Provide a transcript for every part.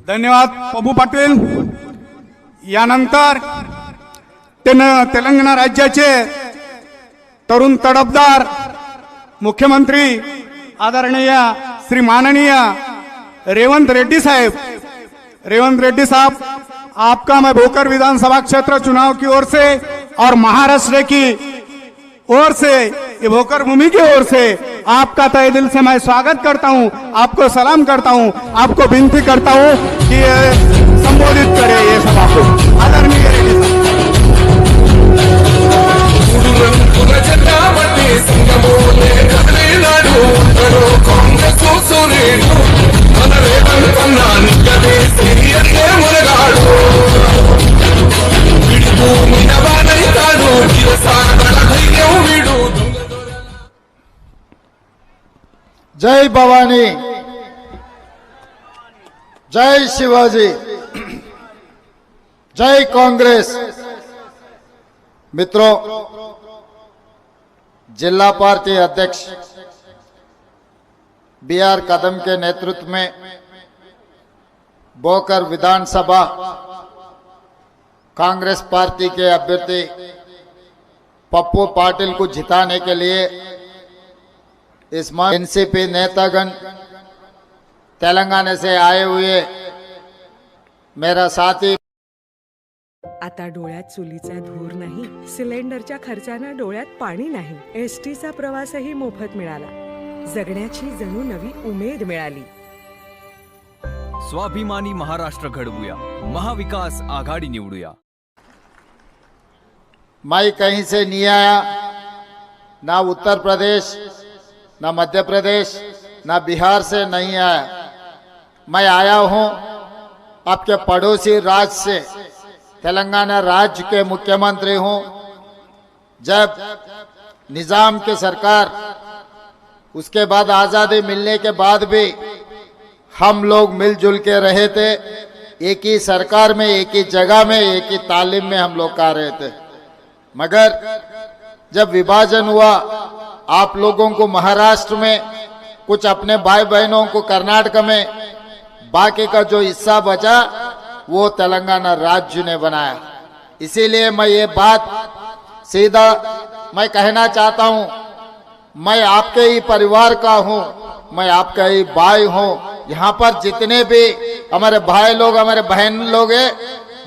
धन्यवाद पबू पाटील। यानंतर तेलंगणा राज्याचे तरुण तडफदार मुख्यमंत्री आदरणीय श्री माननीय रेवंत रेड्डी साहब, रेवंत रेड्डी साहब, आपका मैं भोकर विधानसभा क्षेत्र चुनाव की ओर से और महाराष्ट्र की ओर से, ये भोकर भूमि की ओर से आपका तहे दिल से मैं स्वागत करता हूं, आपको सलाम करता हूं, आपको विनती करता हूं कि संबोधित करें ये सभा को। आदरणीय रेड्डी साहब। जय भवानी, जय शिवाजी, जय कांग्रेस। मित्रों, जिला पार्टी अध्यक्ष BR कदम के नेतृत्व में भोकर विधानसभा कांग्रेस पार्टी के अभ्यर्थी पप्पू पाटिल को जिताने के लिए इस एनसीपी नेतागण तेलंगाना से आए हुए मेरा साथी। आता डोळ्यात चुलीचा धूर नाही, सिलेंडरच्या खर्चानं डोळ्यात पाणी नाही, एसटीचा प्रवासही मोफत मिळाला, जगण्याची जणू नवी उमेद मिळाली। स्वाभिमानी महाराष्ट्र घडवूया, महाविकास आघाडी निवडूया। मैं कहीं से नहीं आया, ना उत्तर प्रदेश, ना मध्य प्रदेश, ना बिहार से नहीं आया। मैं आया हूं आपके पड़ोसी राज्य से, तेलंगाना राज्य के मुख्यमंत्री हूं। जब निजाम की सरकार, उसके बाद आज़ादी मिलने के बाद भी हम लोग मिलजुल के रहे थे, एक ही सरकार में, एक ही जगह में, एक ही तालीम में हम लोग कर रहे थे। मगर जब विभाजन हुआ, आप लोगों को महाराष्ट्र में, कुछ अपने भाई बहनों को कर्नाटक में, बाकी का जो हिस्सा बचा वो तेलंगाना राज्य ने बनाया। इसीलिए मैं ये बात सीधा मैं कहना चाहता हूं, मैं आपके ही परिवार का हूं, मैं आपका ही भाई हूं। यहाँ पर जितने भी हमारे भाई लोग, हमारे बहन लोग हैं,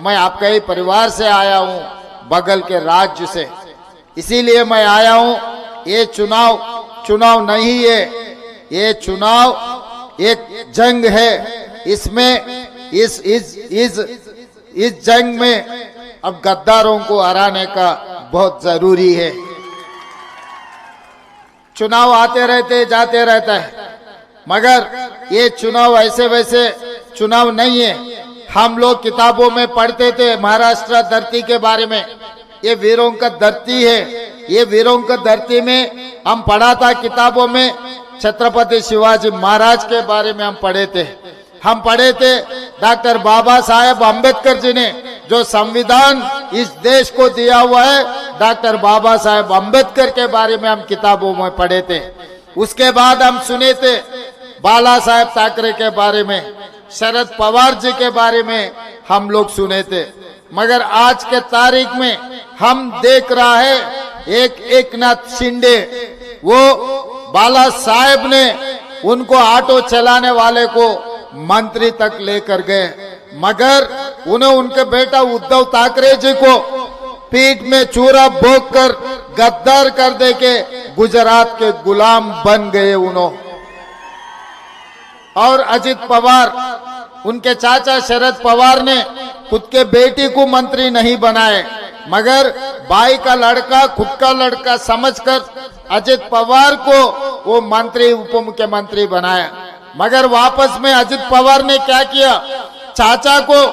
मैं आपका ही परिवार से आया हूं, बगल के राज्य से। इसीलिए मैं आया हूं। ये चुनाव नहीं है, ये चुनाव एक जंग है। इसमें इस जंग में अब गद्दारों को हराने का बहुत जरूरी है। चुनाव आते रहते जाते रहता है, मगर ये चुनाव ऐसे वैसे चुनाव नहीं है। हम लोग किताबों में पढ़ते थे महाराष्ट्र धरती के बारे में, ये वीरों का धरती है। ये वीरों का धरती में हम पढ़ा था किताबों में, छत्रपति शिवाजी महाराज के बारे में हम पढ़े थे। हम पढ़े थे डॉक्टर बाबा साहेब अम्बेडकर जी ने जो संविधान इस देश को दिया हुआ है, डॉक्टर बाबा साहेब अम्बेडकर के बारे में हम किताबों में पढ़े थे। उसके बाद हम सुने थे बाला साहेब ठाकरे के बारे में, शरद पवार जी के बारे में हम लोग सुने थे। मगर आज के तारीख में हम देख रहा है एक एकनाथ शिंदे, वो बाला साहेब ने उनको ऑटो चलाने वाले को मंत्री तक लेकर गए, मगर उन्हें उनके बेटा उद्धव ठाकरे जी को पीठ में चूरा भोंक कर गद्दार कर दे के गुजरात के गुलाम बन गए उन्होंने। और अजित पवार, उनके चाचा शरद पवार ने खुद के बेटी को मंत्री नहीं बनाए, मगर भाई का लड़का, खुद का लड़का समझकर अजित पवार को वो मंत्री, उप मुख्यमंत्री बनाया। मगर वापस में अजित पवार ने क्या किया, चाचा को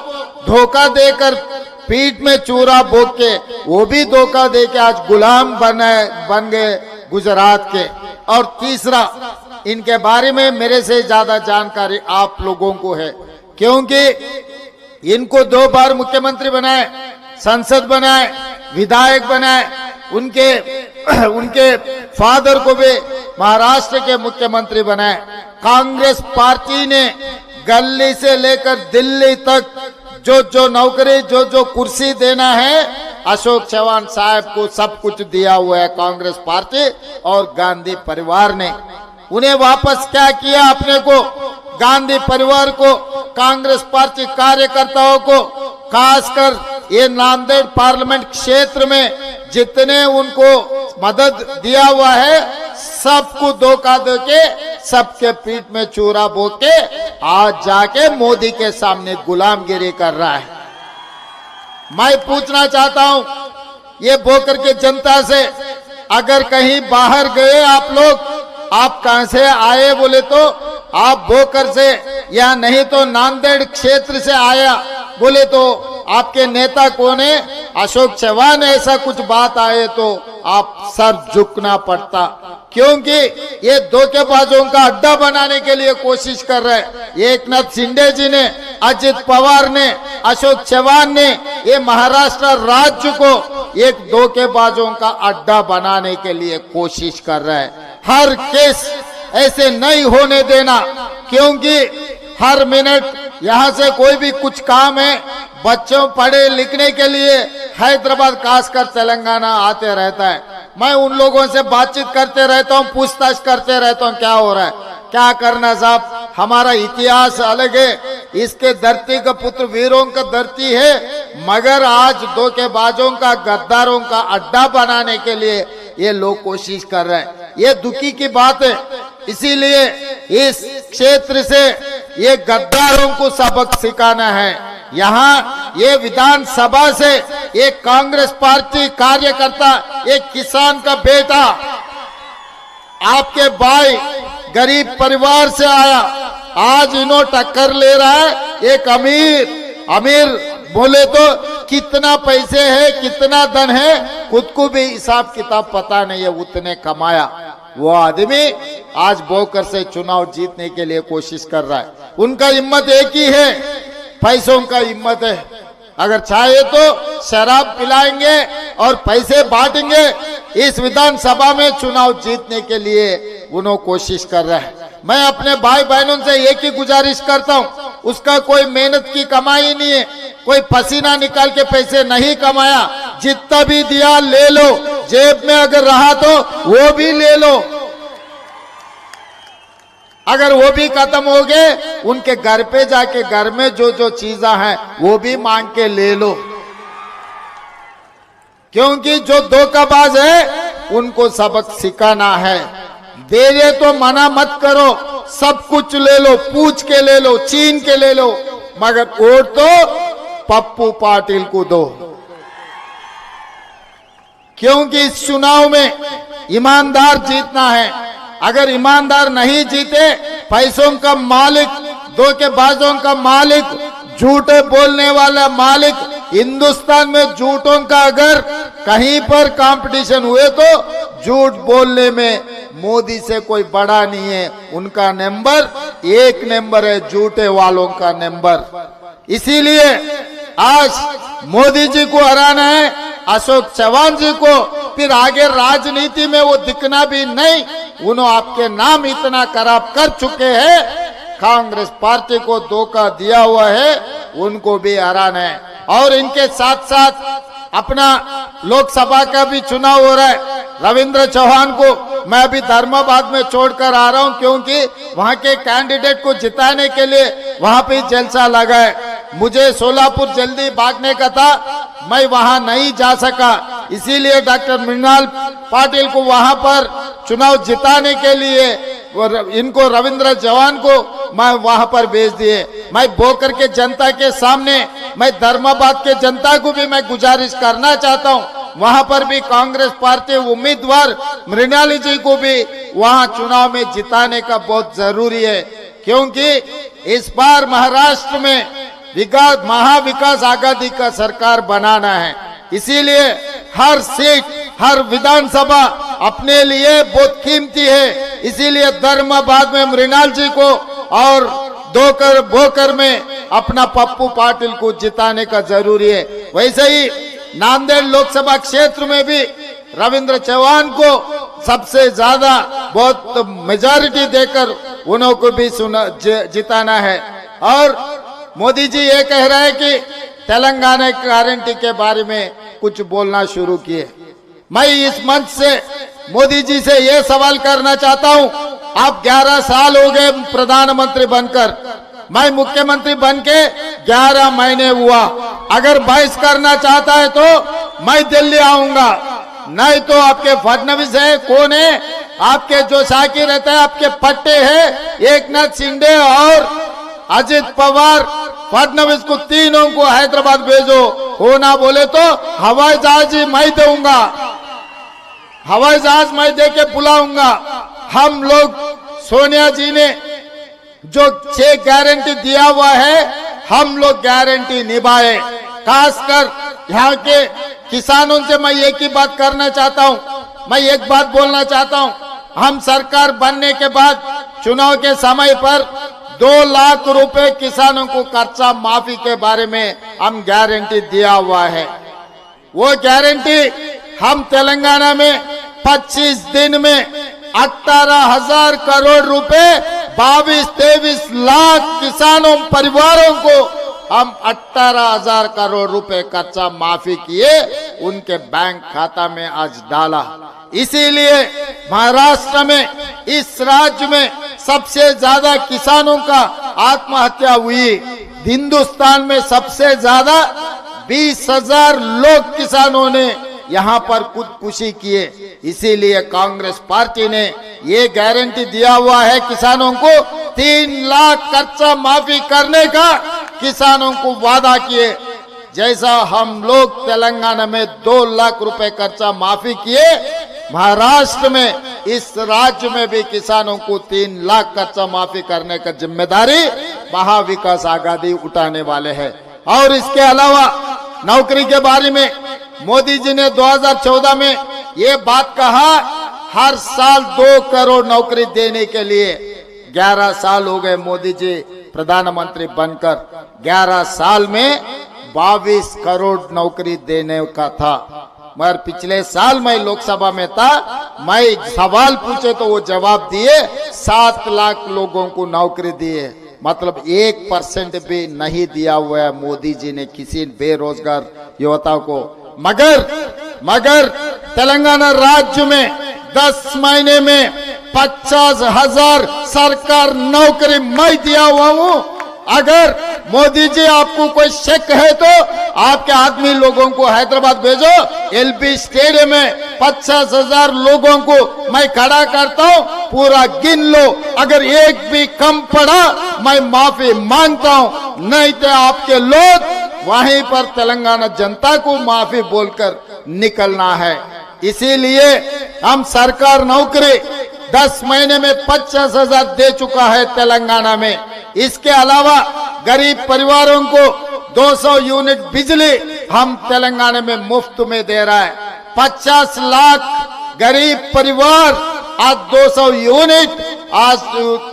धोखा देकर पीठ में चूरा भोंक के, वो भी धोखा दे के आज गुलाम बन गए गुजरात के। और तीसरा, इनके बारे में मेरे से ज्यादा जानकारी आप लोगों को है, क्योंकि इनको 2 बार मुख्यमंत्री बनाए, संसद बनाए, विधायक बनाए। उनके फादर को भी महाराष्ट्र के मुख्यमंत्री बनाए। कांग्रेस पार्टी ने गली से लेकर दिल्ली तक जो नौकरी जो कुर्सी देना है, अशोक चौहान साहब को सब कुछ दिया हुआ है कांग्रेस पार्टी और गांधी परिवार ने। उन्हें वापस क्या किया अपने को, गांधी परिवार को, कांग्रेस पार्टी कार्यकर्ताओं को, खासकर ये नांदेड़ पार्लियामेंट क्षेत्र में जितने उनको मदद दिया हुआ है, सबको धोखा देके सबके पीठ में चूरा बो के आज जाके मोदी के सामने गुलामगिरी कर रहा है। मैं पूछना चाहता हूं ये बोकर के जनता से, अगर कहीं बाहर गए आप लोग, आप कहां से आए बोले तो आप बोकर से, या नहीं तो नांदेड़ क्षेत्र से आया बोले तो आपके नेता कौन है, अशोक चौहान, ऐसा कुछ बात आए तो आप सर झुकना पड़ता, क्योंकि ये धोखेबाजों का अड्डा बनाने के लिए कोशिश कर रहे हैं। एकनाथ शिंदे जी ने, अजित पवार ने, अशोक चौहान ने ये महाराष्ट्र राज्य को एक धोखेबाजों का अड्डा बनाने के लिए कोशिश कर रहे हैं। हर केस ऐसे नहीं होने देना, क्योंकि हर मिनट यहाँ से कोई भी कुछ काम है, बच्चों पढ़े लिखने के लिए हैदराबाद खासकर तेलंगाना आते रहता है। मैं उन लोगों से बातचीत करते रहता हूँ, पूछताछ करते रहता हूँ क्या हो रहा है, क्या करना साहब, हमारा इतिहास अलग है, इसके धरती का पुत्र वीरों का धरती है, मगर आज धोखेबाजों का, गद्दारों का अड्डा बनाने के लिए ये लोग कोशिश कर रहे हैं। ये दुखी की बात है। इसीलिए इस क्षेत्र से ये गद्दारों को सबक सिखाना है। यहाँ ये विधानसभा से एक कांग्रेस पार्टी कार्यकर्ता, एक किसान का बेटा, आपके भाई गरीब परिवार से आया, आज इन्हों टक्कर ले रहा है एक अमीर बोले तो कितना पैसे है, कितना धन है, खुद को भी हिसाब किताब पता नहीं है, उतने कमाया वो आदमी आज बोकर से चुनाव जीतने के लिए कोशिश कर रहा है। उनका हिम्मत एक ही है, पैसों का हिम्मत है। अगर चाहे तो शराब पिलाएंगे और पैसे बांटेंगे, इस विधानसभा में चुनाव जीतने के लिए उन्होंने कोशिश कर रहा है। मैं अपने भाई बहनों से एक ही गुजारिश करता हूं, उसका कोई मेहनत की कमाई नहीं है, कोई पसीना निकाल के पैसे नहीं कमाया, जितना भी दिया ले लो, जेब में अगर रहा तो वो भी ले लो, अगर वो भी खत्म हो गए उनके घर पे जाके घर में जो चीजें हैं वो भी मांग के ले लो, क्योंकि जो धोखाबाज है उनको सबक सिखाना है। दे दे तो मना मत करो, सब कुछ ले लो, पूछ के ले लो, छीन के ले लो, मगर वोट तो पप्पू पाटिल को दो, क्योंकि इस चुनाव में ईमानदार जीतना है। अगर ईमानदार नहीं जीते, पैसों का मालिक, धोखेबाजों का मालिक, झूठे बोलने वाला मालिक, हिंदुस्तान में झूठों का अगर कहीं पर कंपटीशन हुए तो झूठ बोलने में मोदी से कोई बड़ा नहीं है। उनका नंबर एक नंबर है, झूठे वालों का नंबर। इसीलिए आज मोदी जी को हराना है, अशोक चौहान जी को फिर आगे राजनीति में वो दिखना भी नहीं। उन्होंने आपके नाम इतना खराब कर चुके हैं, कांग्रेस पार्टी को धोखा दिया हुआ है, उनको भी हराना है। और इनके साथ साथ अपना लोकसभा का भी चुनाव हो रहा है। रविंद्र चौहान को मैं अभी धर्माबाद में छोड़कर आ रहा हूं, क्योंकि वहां के कैंडिडेट को जिताने के लिए वहां पे जलसा लगा है। मुझे सोलापुर जल्दी भागने का था, मैं वहां नहीं जा सका, इसीलिए डॉक्टर मृणाल पाटिल को वहां पर चुनाव जिताने के लिए इनको रविंद्र चौहान को मैं वहां पर भेज दिए। मैं बोकर के जनता के सामने, मैं धर्माबाद के जनता को भी मैं गुजारिश करना चाहता हूं, वहां पर भी कांग्रेस पार्टी उम्मीदवार मृणाली जी को भी वहां चुनाव में जिताने का बहुत जरूरी है, क्योंकि इस बार महाराष्ट्र में महाविकास आघाड़ी का सरकार बनाना है। इसीलिए हर सीट, हर विधानसभा अपने लिए बहुत कीमती है। इसीलिए धर्माबाद में मृणाल जी को और बोकर में अपना पप्पू पाटिल को जिताने का जरूरी है। वैसे ही नांदेड़ लोकसभा क्षेत्र में भी रविंद्र चौहान को सबसे ज्यादा बहुत मेजॉरिटी देकर उन्हों को भी जिताना है। और मोदी जी ये कह रहे हैं कि तेलंगाना गारंटी के बारे में कुछ बोलना शुरू किए। मैं इस मंच से मोदी जी से ये सवाल करना चाहता हूं, आप 11 साल हो गए प्रधानमंत्री बनकर, मैं मुख्यमंत्री बनके 11 महीने हुआ। अगर बहस करना चाहता है तो मैं दिल्ली आऊंगा, नहीं तो आपके फडणवीस है, कौन है आपके जो साकी रहता है, आपके पट्टे हैं एकनाथ शिंदे और अजित पवार, फडणवीस को तीनों को हैदराबाद भेजो। होना बोले तो हवाई जहाज ही मैं दूंगा, हवाई जहाज मैं देके बुलाऊंगा। हम लोग सोनिया जी ने जो 6 गारंटी दिया हुआ है, हम लोग गारंटी निभाए। खासकर यहाँ के किसानों से मैं एक ही बात करना चाहता हूँ, मैं एक बात बोलना चाहता हूँ। हम सरकार बनने के बाद चुनाव के समय पर 2 लाख रुपए किसानों को कर्जा माफी के बारे में हम गारंटी दिया हुआ है। वो गारंटी हम तेलंगाना में 25 दिन में 18,000 करोड़ रुपए 22-23 लाख किसानों परिवारों को हम 18,000 करोड़ रुपए कर्जा माफी किए, उनके बैंक खाता में आज डाला। इसीलिए महाराष्ट्र में, इस राज्य में सबसे ज्यादा किसानों का आत्महत्या हुई। हिंदुस्तान में सबसे ज्यादा 20,000 लोग किसानों ने यहाँ पर खुदकुशी किए। इसीलिए कांग्रेस पार्टी ने ये गारंटी दिया हुआ है किसानों को, 3 लाख कर्जा माफी करने का किसानों को वादा किए। जैसा हम लोग तेलंगाना में 2 लाख रुपए कर्जा माफी किए, महाराष्ट्र में इस राज्य में भी किसानों को 3 लाख कर्जा माफी करने का जिम्मेदारी महाविकास आघाड़ी उठाने वाले हैं। और इसके अलावा नौकरी के बारे में मोदी जी ने 2014 में ये बात कहा, हर साल 2 करोड़ नौकरी देने के लिए। 11 साल हो गए मोदी जी प्रधानमंत्री बनकर, 11 साल में 22 करोड़ नौकरी देने का था। मगर पिछले साल मैं लोकसभा में था, मैं सवाल पूछे तो वो जवाब दिए 7 लाख लोगों को नौकरी दिए। मतलब 1% भी नहीं दिया हुआ है मोदी जी ने किसी बेरोजगार युवता को। मगर तेलंगाना राज्य में 10 महीने में 50,000 सरकार नौकरी मैं दिया हुआ हूँ। अगर मोदी जी आपको कोई शक है तो आपके आदमी लोगों को हैदराबाद भेजो, एलबी स्टेडियम में 50,000 लोगों को मैं खड़ा करता हूँ, पूरा गिन लो। अगर एक भी कम पड़ा मैं माफी मांगता हूँ, नहीं तो आपके लोग वहीं पर तेलंगाना जनता को माफी बोलकर निकलना है। इसीलिए हम सरकार नौकरी 10 महीने में 50,000 दे चुका है तेलंगाना में। इसके अलावा गरीब परिवारों को 200 यूनिट बिजली हम तेलंगाना में मुफ्त में दे रहा है। 50 लाख गरीब परिवार आज 200 यूनिट आज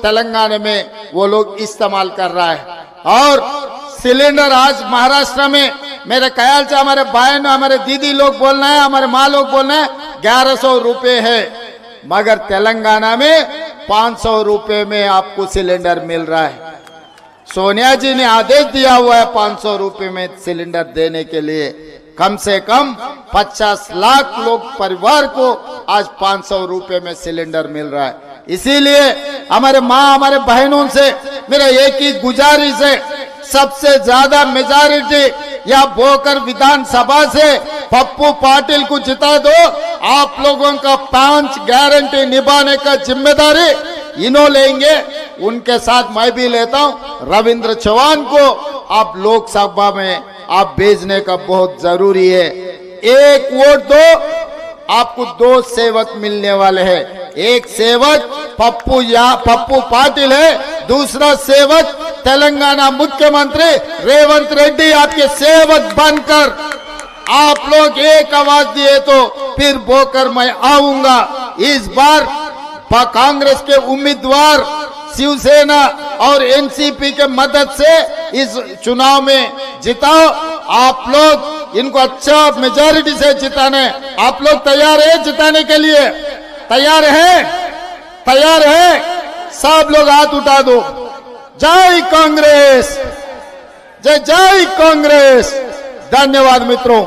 तेलंगाना में वो लोग इस्तेमाल कर रहा है। और सिलेंडर आज महाराष्ट्र में मेरे ख्याल से हमारे बहन, हमारे दीदी लोग बोलना है, हमारे माँ लोग बोलना है 1100 रुपए है, मगर तेलंगाना में 500 रुपए में आपको सिलेंडर मिल रहा है। सोनिया जी ने आदेश दिया हुआ है 500 रुपए में सिलेंडर देने के लिए। कम से कम 50 लाख लोग परिवार को आज 500 रुपए में सिलेंडर मिल रहा है। इसीलिए हमारे माँ, हमारे बहनों से मेरा एक ही गुजारिश है, सबसे ज्यादा मेजॉरिटी या भोकर विधानसभा से पप्पू पाटिल को जिता दो। आप लोगों का 5 गारंटी निभाने का जिम्मेदारी इन्हों लेंगे, उनके साथ मैं भी लेता हूं। रविंद्र चौहान को आप लोकसभा में आप भेजने का बहुत जरूरी है। एक वोट दो, आपको 2 सेवक मिलने वाले हैं। एक सेवक पप्पू पाटिल है, दूसरा सेवक तेलंगाना मुख्यमंत्री रेवंत रेड्डी आपके सेवक बनकर आप लोग एक आवाज दिए तो फिर बोकर मैं आऊंगा। इस बार कांग्रेस के उम्मीदवार शिवसेना और एनसीपी के मदद से इस चुनाव में जिताओ। आप लोग इनको अच्छा मेजॉरिटी से जिताने, आप लोग तैयार है जिताने के लिए? तैयार है? तैयार है? सब लोग हाथ उठा दो। जय कांग्रेस, जय जय कांग्रेस। धन्यवाद मित्रों।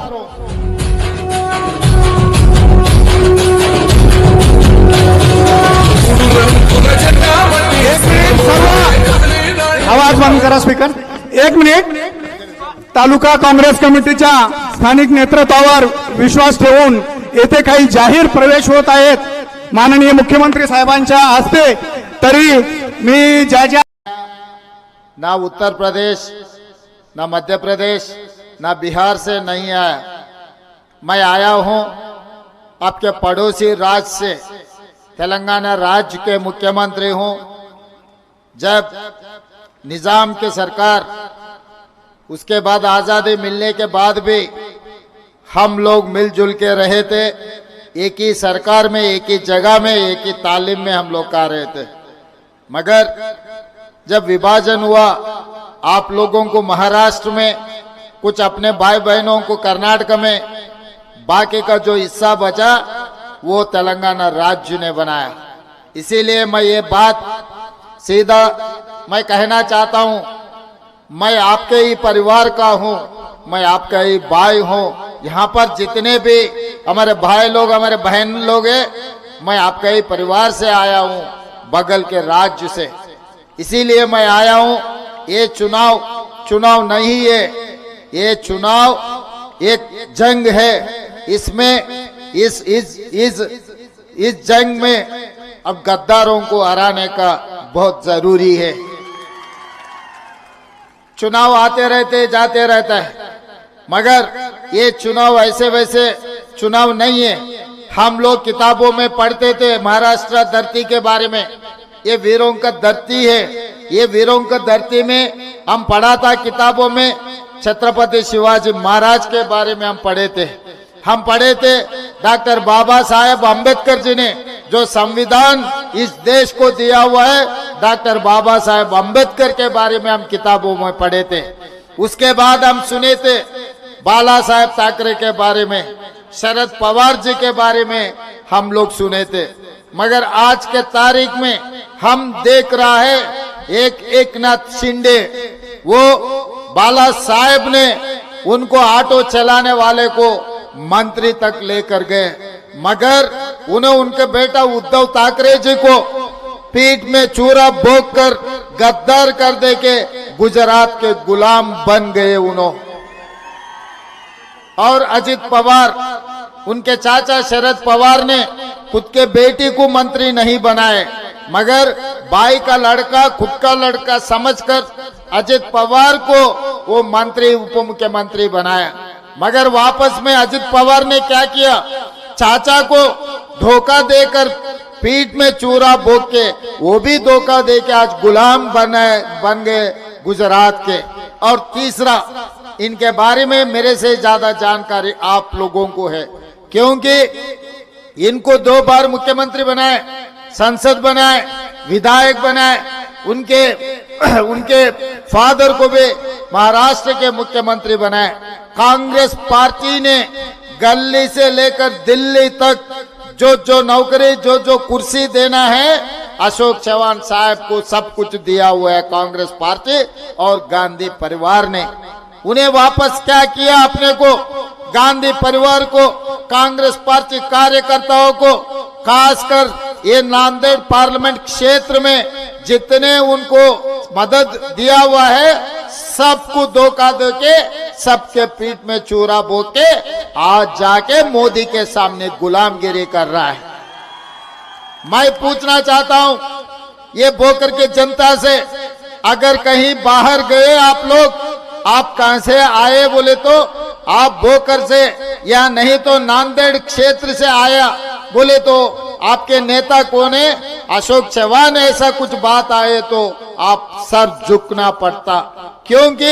आवाज बंद करा स्पीकर। एक मिनिट। तालुका काँग्रेस कमिटीच्या स्थानिक नेतृत्वावर विश्वास ठेवून येथे काही जाहीर प्रवेश होत आहेत माननीय मुख्यमंत्री साहेबांच्या हस्ते। तरी मी ज्या ना उत्तर प्रदेश, ना मध्य प्रदेश, ना बिहार से नहीं आया। मैं आया हूं आपके पड़ोसी राज्य से, तेलंगाना राज्य के मुख्यमंत्री हूं। जब निजाम की सरकार, उसके बाद आजादी मिलने के बाद भी हम लोग मिलजुल के रहे थे। एक ही सरकार में, एक ही जगह में, एक ही तालीम में हम लोग कर रहे थे। मगर जब विभाजन हुआ, आप लोगों को महाराष्ट्र में, कुछ अपने भाई बहनों को कर्नाटक में, बाकी का जो हिस्सा बचा वो तेलंगाना राज्य ने बनाया। इसीलिए मैं ये बात सीधा मैं कहना चाहता हूं, मैं आपके ही परिवार का हूं, मैं आपका ही भाई हूं। यहाँ पर जितने भी हमारे भाई लोग, हमारे बहन लोग हैं, मैं आपका ही परिवार से आया हूं, बगल के राज्य से। इसीलिए मैं आया हूं। ये चुनाव नहीं है, ये चुनाव एक जंग है। इसमें इस जंग में अब गद्दारों को हराने का बहुत जरूरी है। चुनाव आते रहते जाते रहता है, मगर ये चुनाव ऐसे वैसे चुनाव नहीं है। हम लोग किताबों में पढ़ते थे महाराष्ट्र धरती के बारे में, ये वीरों का धरती है। ये वीरों का धरती में हम पढ़ा था किताबों में, छत्रपति शिवाजी महाराज के बारे में हम पढ़े थे। हम पढ़े थे डॉक्टर बाबा साहेब अम्बेडकर जी ने जो संविधान इस देश को दिया हुआ है, डॉक्टर बाबा साहेब अम्बेडकर के बारे में हम किताबों में पढ़े थे। उसके बाद हम सुने थे बाला साहेब ठाकरे के बारे में, शरद पवार जी के बारे में हम लोग सुने थे। मगर आज के तारीख में हम देख रहा है एक नाथ शिंदे, वो बाला साहेब ने उनको ऑटो चलाने वाले को मंत्री तक लेकर गए, मगर उन्हें उनके बेटा उद्धव ठाकरे जी को पीठ में चूरा भोग कर गद्दार कर दे के गुजरात के गुलाम बन गए उन्होंने। और अजित पवार, उनके चाचा शरद पवार ने खुद के बेटी को मंत्री नहीं बनाए, मगर भाई का लड़का, खुद का लड़का समझकर अजित पवार को वो मंत्री, उप मुख्यमंत्री बनाया। मगर वापस में अजित पवार ने क्या किया, चाचा को धोखा देकर पीठ में चूरा भोग के, वो भी धोखा दे के आज गुलाम बन गए गुजरात के। और तीसरा, इनके बारे में मेरे से ज्यादा जानकारी आप लोगों को है, क्योंकि इनको 2 बार मुख्यमंत्री बनाए, संसद बनाए, विधायक बनाए। उनके फादर को भी महाराष्ट्र के मुख्यमंत्री बनाए। कांग्रेस पार्टी ने गली से लेकर दिल्ली तक जो नौकरी, जो कुर्सी देना है, अशोक चव्हाण साहब को सब कुछ दिया हुआ है कांग्रेस पार्टी और गांधी परिवार ने। उन्हें वापस क्या किया, अपने को, गांधी परिवार को, कांग्रेस पार्टी कार्यकर्ताओं को, खासकर ये नांदेड़ पार्लियामेंट क्षेत्र में जितने उनको मदद दिया हुआ है, सबको धोखा देके, सबके पीठ में चूरा बोल के आज जाके मोदी के सामने गुलामगिरी कर रहा है। मैं पूछना चाहता हूं ये बोकर के जनता से, अगर कहीं बाहर गए आप लोग, आप कहां से आए बोले तो आप बोकर से, या नहीं तो नांदेड़ क्षेत्र से आया बोले तो आपके नेता कौन है, अशोक चव्हाण, ऐसा कुछ बात आए तो आप सर झुकना पड़ता, क्योंकि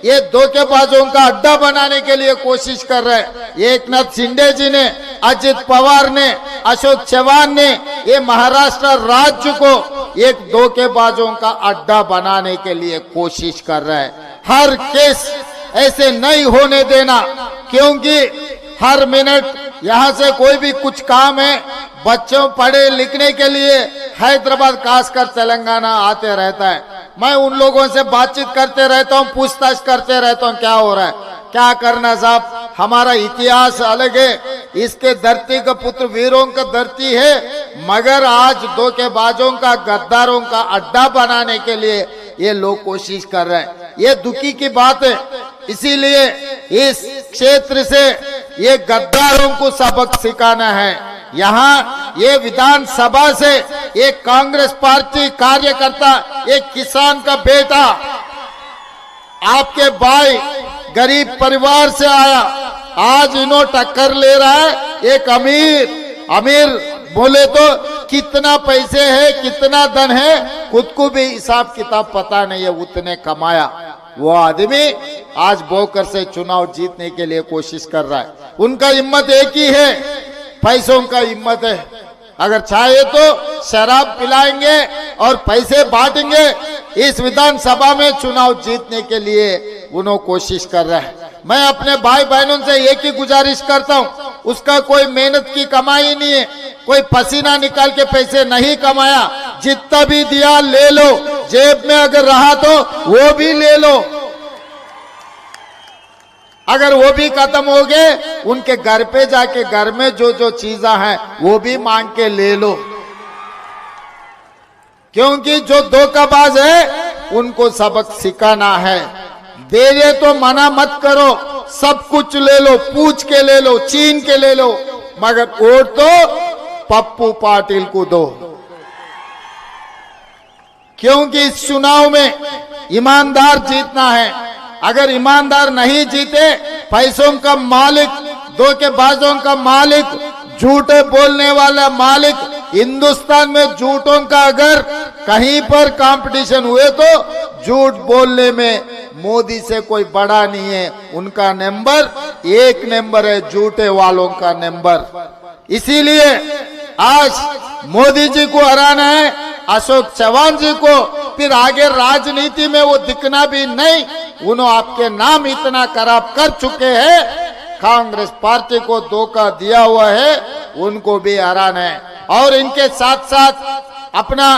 ये धोखेबाजों का अड्डा बनाने के लिए कोशिश कर रहे हैं। एक नाथ शिंदे जी ने, अजित पवार ने, अशोक चव्हाण ने ये महाराष्ट्र राज्य को एक धोखेबाजों का अड्डा बनाने के लिए कोशिश कर रहे हैं। हर केस ऐसे नहीं होने देना, क्योंकि हर मिनट यहाँ से कोई भी कुछ काम है, बच्चों पढ़े लिखने के लिए हैदराबाद खासकर तेलंगाना आते रहता है। मैं उन लोगों से बातचीत करते रहता हूँ, पूछताछ करते रहता हूँ क्या हो रहा है, क्या करना साहब। हमारा इतिहास अलग है, इसके धरती का पुत्र वीरों का धरती है, मगर आज धोखेबाजों का, गद्दारों का अड्डा बनाने के लिए ये लोग कोशिश कर रहे हैं। ये दुखी की बात है। इसीलिए इस क्षेत्र से ये गद्दारों को सबक सिखाना है। यहाँ ये विधानसभा से एक कांग्रेस पार्टी कार्यकर्ता, एक किसान का बेटा, आपके भाई गरीब परिवार से आया, आज इन्हों टक्कर ले रहा है एक अमीर बोले तो कितना पैसे है, कितना धन है, खुद को भी हिसाब किताब पता नहीं है, उतने कमाया वो आदमी आज बोकर से चुनाव जीतने के लिए कोशिश कर रहा है। उनका हिम्मत एक ही है, पैसों का हिम्मत है। अगर चाहे तो शराब पिलाएंगे और पैसे बांटेंगे। इस विधानसभा में चुनाव जीतने के लिए उन्होंने कोशिश कर रहा है। मैं अपने भाई बहनों से एक ही गुजारिश करता हूं, उसका कोई मेहनत की कमाई नहीं है, कोई पसीना निकाल के पैसे नहीं कमाया, जितना भी दिया ले लो, जेब में अगर रहा तो वो भी ले लो, अगर वो भी खत्म हो गए उनके घर पे जाके घर में जो जो चीजें हैं वो भी मांग के ले लो, क्योंकि जो धोखाबाज है उनको सबक सिखाना है। दे दे तो मना मत करो, सब कुछ ले लो, पूछ के ले लो, छीन के ले लो, मगर वोट तो पप्पू पाटिल को दो, क्योंकि इस चुनाव में ईमानदार जीतना है। अगर ईमानदार नहीं जीते, पैसों का मालिक, धोखेबाजों का मालिक, झूठे बोलने वाला मालिक, हिंदुस्तान में झूठों का अगर कहीं पर कंपटीशन हुए तो झूठ बोलने में मोदी से कोई बड़ा नहीं है। उनका नंबर एक नंबर है, झूठे वालों का नंबर। इसीलिए आज मोदी जी को हराना है, अशोक चौहान जी को, फिर आगे राजनीति में वो दिखना भी नहीं। उन्होंने आपके नाम इतना खराब कर चुके हैं, कांग्रेस पार्टी को धोखा दिया हुआ है, उनको भी हराना है। और इनके साथ साथ अपना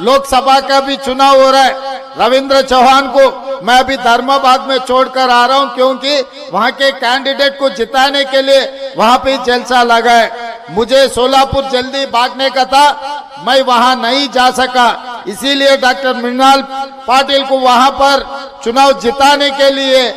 लोकसभा का भी चुनाव हो रहा है। रविंद्र चौहान को मैं अभी धर्माबाद में छोड़कर आ रहा हूं, क्योंकि वहां के कैंडिडेट को जिताने के लिए वहां पे जलसा लगा है। मुझे सोलापुर जल्दी भागने का था, मैं वहां नहीं जा सका, इसीलिए डॉक्टर मृणाल पाटिल को वहां पर चुनाव जिताने के लिए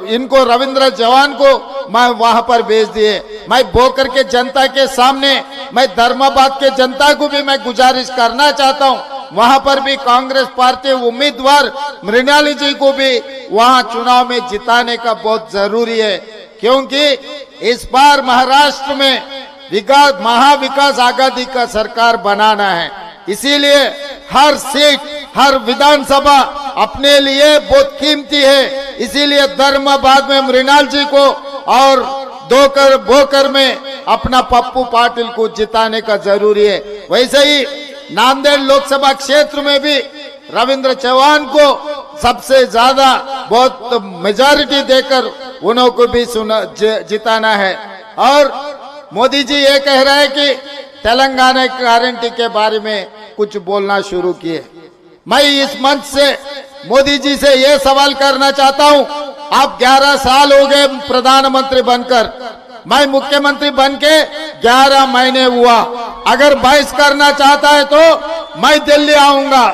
इनको रविंद्र चौहान को मैं वहां पर भेज दिए। मैं बोकर के जनता के सामने, मैं धर्माबाद के जनता को भी मैं गुजारिश करना चाहता हूं, वहां पर भी कांग्रेस पार्टी उम्मीदवार मृणाली जी को भी वहां चुनाव में जिताने का बहुत जरूरी है, क्योंकि इस बार महाराष्ट्र में महाविकास आघाड़ी का सरकार बनाना है। इसीलिए हर सीट, हर विधानसभा अपने लिए बहुत कीमती है। इसीलिए धर्माबाद में मृणाल जी को और बोकर में अपना पप्पू पाटिल को जिताने का जरूरी है। वैसे ही नांदेड़ लोकसभा क्षेत्र में भी रविंद्र चौहान को सबसे ज्यादा बहुत मेजॉरिटी देकर उन्हों को भी जिताना है। और मोदी जी ये कह रहे हैं कि तेलंगाना गारंटी के बारे में कुछ बोलना शुरू किए। मैं इस मंच से मोदी जी से ये सवाल करना चाहता हूं, आप 11 साल हो गए प्रधानमंत्री बनकर, मैं मुख्यमंत्री बनके 11 महीने हुआ। अगर बहस करना चाहता है तो मैं दिल्ली आऊंगा,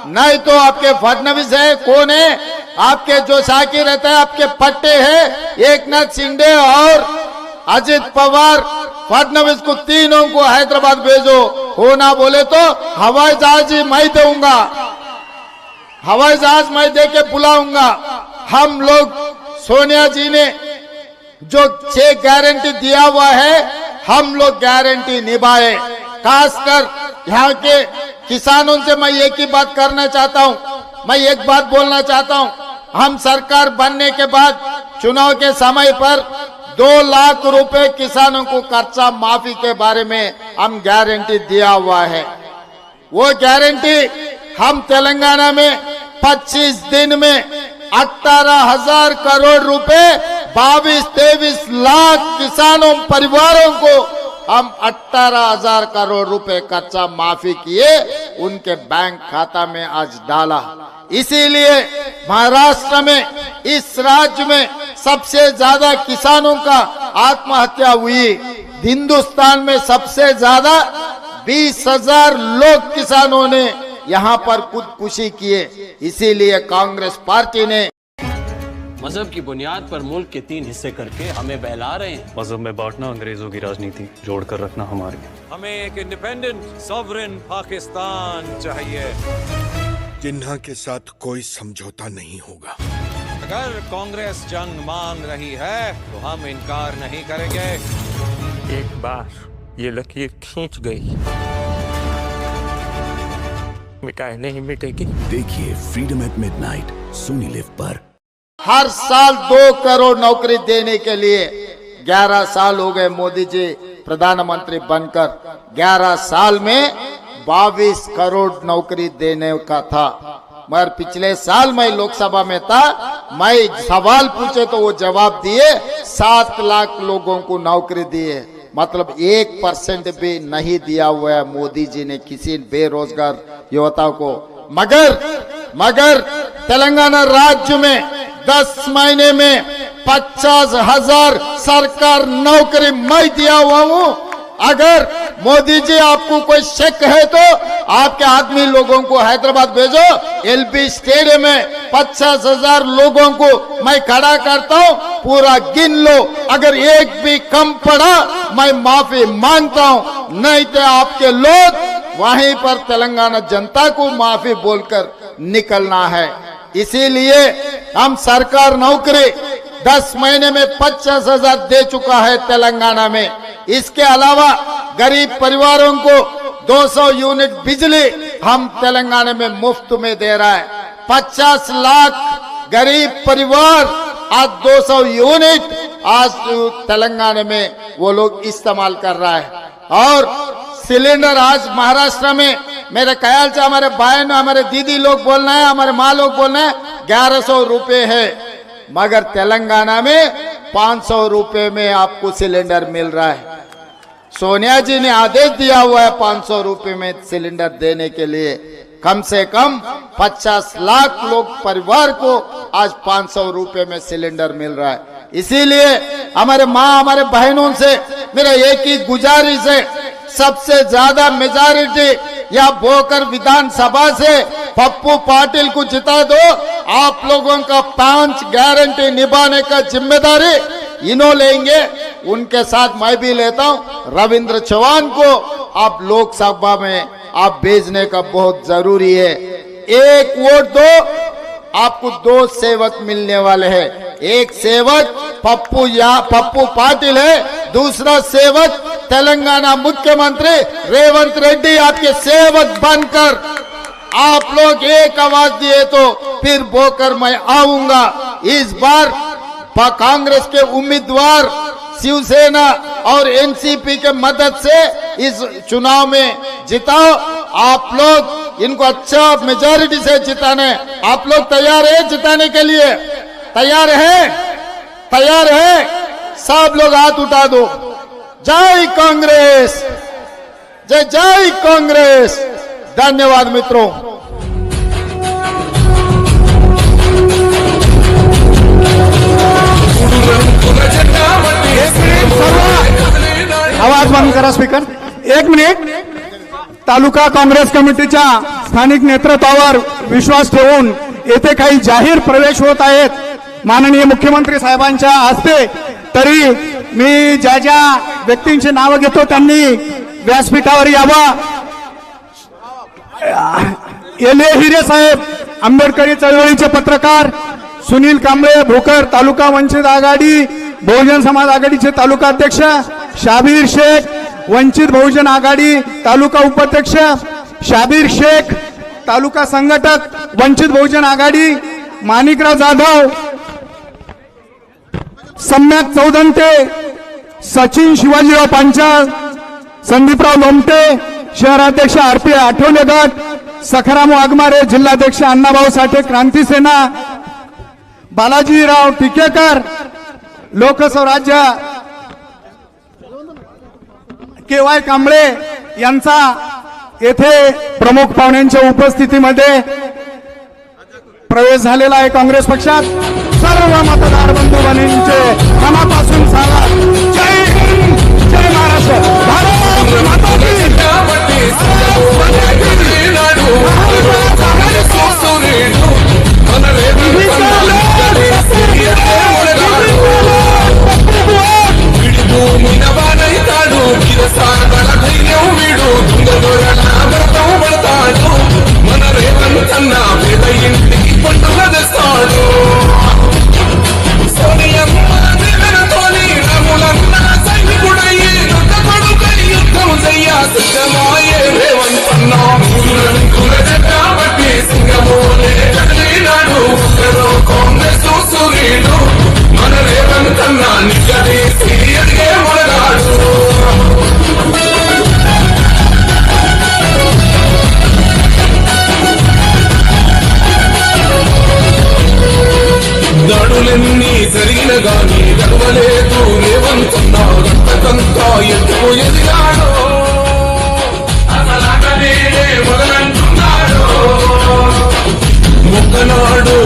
नहीं तो आपके फडणवीस है, कौन है आपके जो साकी रहता है, आपके पट्टे हैं, एकनाथ शिंदे और अजित पवार, फडणवीस को तीनों को हैदराबाद भेजो। होना बोले तो हवाई जहाज ही मैं दूंगा, हवाई जहाज मैं दे के बुलाऊंगा। हम लोग सोनिया जी ने जो 6 गारंटी दिया हुआ है, हम लोग गारंटी निभाए। खासकर यहाँ के किसानों से मैं एक ही बात करना चाहता हूँ, मैं एक बात बोलना चाहता हूँ, हम सरकार बनने के बाद चुनाव के समय पर 2 लाख रुपए किसानों को कर्जा माफी के बारे में हम गारंटी दिया हुआ है। वो गारंटी हम तेलंगाना में 25 दिन में 18,000 करोड़ रुपए 22-23 लाख किसानों परिवारों को हम 18,000 करोड़ रुपए कर्जा माफी किए। उनके बैंक खाता में आज डाला। इसीलिए महाराष्ट्र में, इस राज्य में सबसे ज्यादा किसानों का आत्महत्या हुई। हिंदुस्तान में सबसे ज्यादा 20,000 लोग किसानों ने यहाँ पर खुदकुशी किए। इसीलिए कांग्रेस पार्टी ने मजहब की बुनियाद पर मुल्क के 3 हिस्से करके हमें बहला रहे हैं। मजहब में बांटना अंग्रेजों की राजनीति, जोड़कर रखना हमारी। हमें एक इंडिपेंडेंट सॉवरेन पाकिस्तान चाहिए। जिन्ना के साथ कोई समझौता नहीं होगा। अगर कांग्रेस जंग मांग रही है तो हम इनकार नहीं करेंगे। एक बार ये लकीर खींच गई, मिटाए नहीं मिटेगी। देखिए freedom at midnight Sony LIV पर। हर साल 2 करोड़ नौकरी देने के लिए 11 साल हो गए मोदी जी प्रधानमंत्री बनकर। 11 साल में 22 करोड़ नौकरी देने का था। मगर पिछले साल मैं लोकसभा में था, मैं सवाल पूछे तो वो जवाब दिए 7 लाख लोगों को नौकरी दिए। मतलब 1% भी नहीं दिया हुआ है मोदी जी ने किसी बेरोजगार युवता को। मगर तेलंगाना राज्य में 10 महीने में 50,000 सरकार नौकरी मैं दिया हुआ हूँ। अगर मोदी जी आपको कोई शक है तो आपके आदमी लोगों को हैदराबाद भेजो। एलबी स्टेडियम में 50,000 लोगों को मैं खड़ा करता हूँ, पूरा गिन लो। अगर एक भी कम पड़ा मैं माफी मांगता हूँ, नहीं तो आपके लोग वहीं पर तेलंगाना जनता को माफी बोलकर निकलना है। इसीलिए हम सरकार नौकरी 10 महीने में 50,000 दे चुका है तेलंगाना में। इसके अलावा गरीब परिवारों को 200 यूनिट बिजली हम तेलंगाना में मुफ्त में दे रहा है। 50 लाख गरीब परिवार आज 200 यूनिट आज तेलंगाना में वो लोग इस्तेमाल कर रहा है। और सिलेंडर आज महाराष्ट्र में मेरे ख्याल से हमारे बहन, हमारे दीदी लोग बोलना है, हमारे माँ लोग बोलना है 1100 रुपए है। मगर तेलंगाना में 500 रुपए में आपको सिलेंडर मिल रहा है। सोनिया जी ने आदेश दिया हुआ है 500 रुपए में सिलेंडर देने के लिए। कम से कम 50 लाख लोग परिवार को आज 500 रुपए में सिलेंडर मिल रहा है। इसीलिए हमारे माँ, हमारे बहनों से मेरा एक ही गुजारिश है, सबसे ज्यादा मेजॉरिटी या भोकर विधानसभा से पप्पू पाटिल को जिता दो। आप लोगों का 5 गारंटी निभाने का जिम्मेदारी इन्हों लेंगे। उनके साथ मैं भी लेता हूं। रविंद्र चौहान को आप लोकसभा में आप भेजने का बहुत जरूरी है। एक वोट दो, आपको 2 सेवक मिलने वाले हैं। एक सेवक पप्पू पाटिल है, दूसरा सेवक तेलंगाना मुख्यमंत्री रेवंत रेड्डी आपके सेवक बनकर आप लोग एक आवाज दिए तो फिर बोकर मैं आऊंगा। इस बार कांग्रेस के उम्मीदवार शिवसेना और एनसीपी के मदद से इस चुनाव में जिताओ। आप लोग इनको अच्छा मेजॉरिटी से जिताने, आप लोग तैयार है जिताने के लिए? तैयार है? सब लोग हाथ उठा दो। जय कांग्रेस, जय कांग्रेस। धन्यवाद मित्रों। आवाज बंद करा स्पीकर। 1 मिनिट। तालुका काँग्रेस कमिटीच्या स्थानिक नेतृत्वावर विश्वास ठेवून येथे काही जाहीर प्रवेश होत आहेत माननीय मुख्यमंत्री साहेबांच्या हस्ते। तरी मी ज्या व्यक्तींची नाव घेतो त्यांनी व्यासपीठावर यावा। एले हिरे साहेब, आंबेडकरी चळवळीचे पत्रकार सुनील कांबळे भोकर, तालुका वंचित आघाडी बहुजन समाज आघाडीचे तालुका अध्यक्ष शाबीर शेख, वंचित बहुजन आघाडी तालुका उपाध्यक्ष शाबीर शेख, तालुका संघटक वंचित बहुजन आघाडी माणिकराव जाधव, सम्यक चौदंते, सचिन शिवाजीराव पांचाळ, संदीपराव लोमटे, शहराध्यक्ष आरपी आठवले गट, सखाराम वाघमारे, जिल्हाध्यक्ष अण्णाभाऊ साठे क्रांती सेना, बालाजीराव टिकेकर लोकस्वराज्य, केवाय कांबळे यांचा येथे प्रमुख पाहुण्यांच्या उपस्थितीमध्ये प्रवेश झालेला आहे काँग्रेस पक्षात. सर्व मतदार बंधू भगिनींचे मनापासून सारा जय हिंद, जय महाराष्ट्र. भारत माता की దాడులన్నీ జరిగిన గాని గడవలేదు రేవంతన్నా రక్తకంతా ఎందుకు ఎదిగాడో అసలాటనే మొదలంటున్నాడు మొక్కనాడు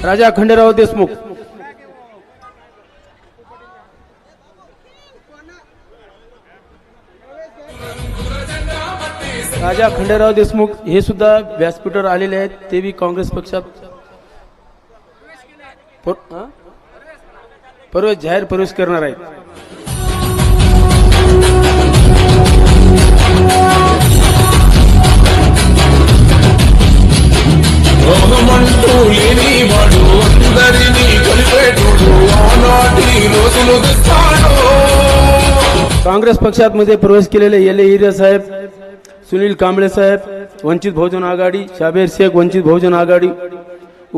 राजा खंडेराव देशमुख. राजा खंडेराव देशमुख हे सुद्धा व्यासपीठावर आलेले आहेत. ते बी काँग्रेस पक्षात जाहीर प्रवेश करणार आहेत. రోగమంటూ లేని వాడు అందరినీ కలిపేటోడు ఆనాటి రోజులు తెస్తాడు. काँग्रेस पक्षात मध्ये प्रवेश केलेले येले हिरे साहेब, सुनील कांबळे साहेब, वंचित बहुजन आघाडी, शाबीर शेख, वंचित बहुजन आघाडी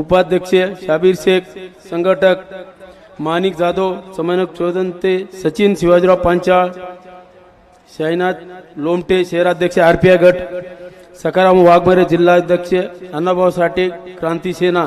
उपाध्यक्ष, शाबीर शेख संघटक, माणिक जाधव समन्वयक चौदंते, सचिन शिवाजीराव पांचाळ, शाहीनाथ लोमटे शहराध्यक्ष आरपीआय गट, सखाराम वाघमारे जिल्हाध्यक्ष, अण्णाभाऊ साठे क्रांती सेना